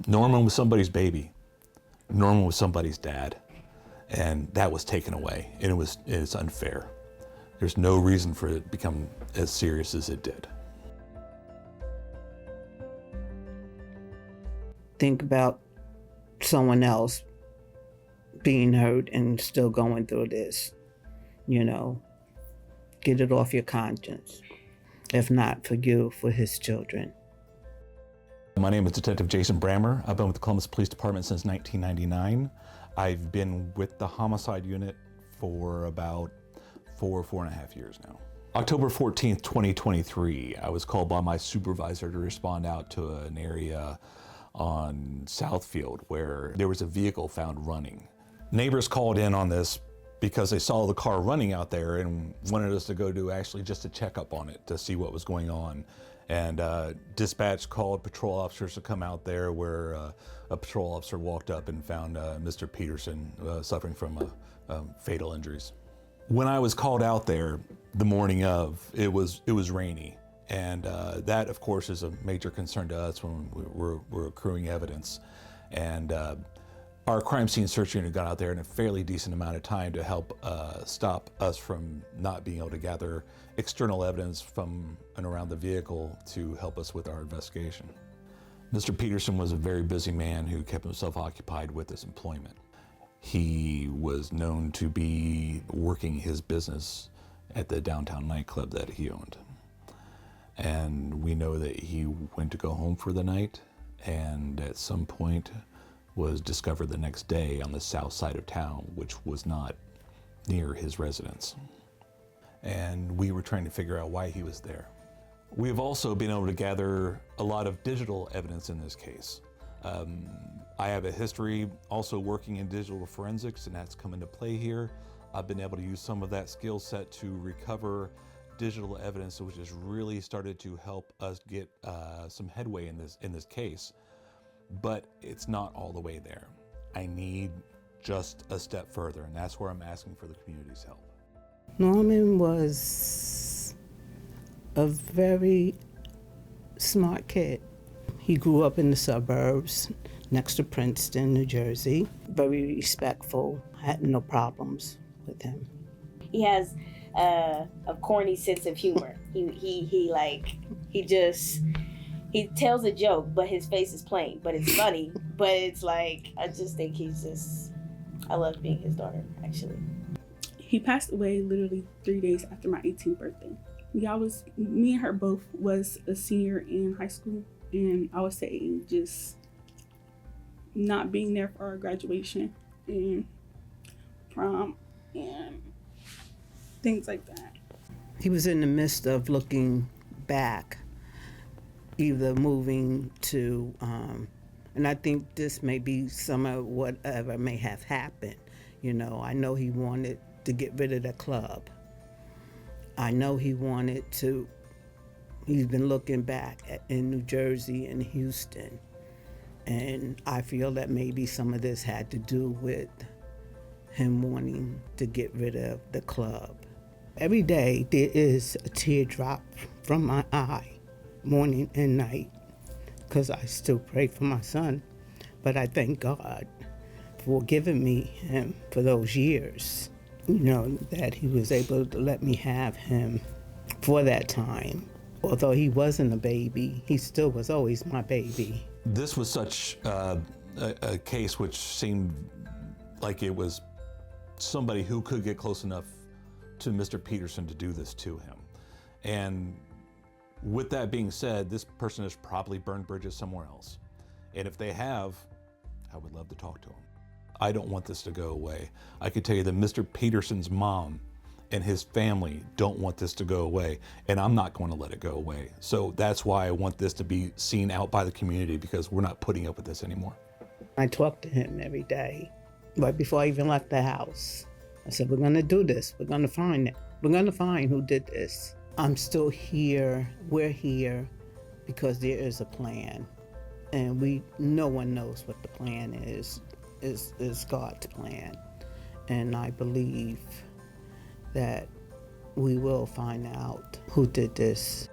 Norman was somebody's baby. Norman was somebody's dad. And that was taken away, and it's unfair. There's no reason for it to become as serious as it did. Think about someone else being hurt and still going through this, get it off your conscience. If not for you, for his children. My name is Detective Jason Brammer. I've been with the Columbus Police Department since 1999. I've been with the homicide unit for about 4.5 years now. October 14th, 2023, I was called by my supervisor to respond out to an area on Southfield where there was a vehicle found running. Neighbors called in on this because they saw the car running out there and wanted us to go do actually just a checkup on it to see what was going on. And dispatch called patrol officers to come out there, where a patrol officer walked up and found Mr. Peterson suffering from fatal injuries. When I was called out there the morning of, it was rainy. And that, of course, is a major concern to us when we're accruing evidence. And our crime scene search unit got out there in a fairly decent amount of time to help stop us from not being able to gather external evidence from and around the vehicle to help us with our investigation. Mr. Peterson was a very busy man who kept himself occupied with his employment. He was known to be working his business at the downtown nightclub that he owned. And we know that he went to go home for the night, and at some point was discovered the next day on the south side of town, which was not near his residence. And we were trying to figure out why he was there. We have also been able to gather a lot of digital evidence in this case. I have a history also working in digital forensics, and that's come into play here. I've been able to use some of that skill set to recover digital evidence, which has really started to help us get some headway in this case. But it's not all the way there. I need just a step further, and that's where I'm asking for the community's help. Norman was a very smart kid. He grew up in the suburbs next to Princeton, New Jersey. Very respectful, had no problems with him. He has a corny sense of humor. He tells a joke, but his face is plain, but it's funny. But it's like, I just think I love being his daughter, actually. He passed away literally 3 days after my 18th birthday. Me and her both was a senior in high school, and I would say just not being there for our graduation and prom and things like that. He was in the midst of looking back, either moving to, and I think this may be some of whatever may have happened. I know he wanted to get rid of the club. I know he's been looking back in New Jersey and Houston. And I feel that maybe some of this had to do with him wanting to get rid of the club. Every day there is a teardrop from my eye, morning and night, because I still pray for my son. But I thank God for giving me him for those years. That he was able to let me have him for that time. Although he wasn't a baby, he still was always my baby. This was such a case which seemed like it was somebody who could get close enough to Mr. Peterson to do this to him. And with that being said, this person has probably burned bridges somewhere else. And if they have, I would love to talk to them. I don't want this to go away. I could tell you that Mr. Peterson's mom and his family don't want this to go away, and I'm not going to let it go away. So that's why I want this to be seen out by the community, because we're not putting up with this anymore. I talk to him every day, right before I even left the house. I said, we're going to do this. We're going to find it. We're going to find who did this. I'm still here. We're here because there is a plan, and no one knows what the plan is God's plan. And I believe that we will find out who did this.